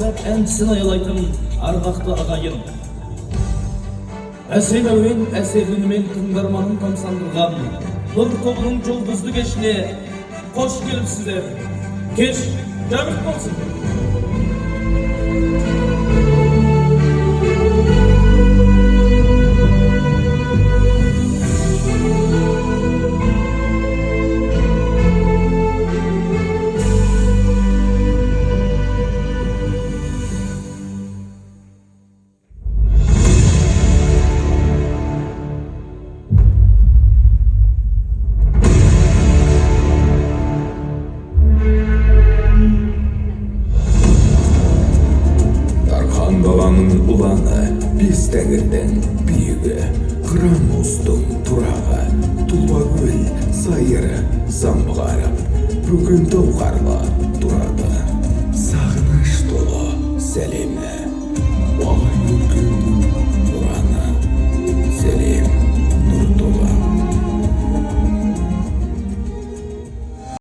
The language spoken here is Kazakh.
әншісін аялайтын арғақты ағайын. Әсем әуен, әсер үнімен тыңдарманын тамсандырған Нұр тобының жұлдызды кешіне қош келіпсіздер. Кеш жарық болсын. Даланың ұланы, бес тәңірдің биігі, қыран мұздың тұрағы, тұлба көл сайыры самғарып, бүгін тауқарлы тұра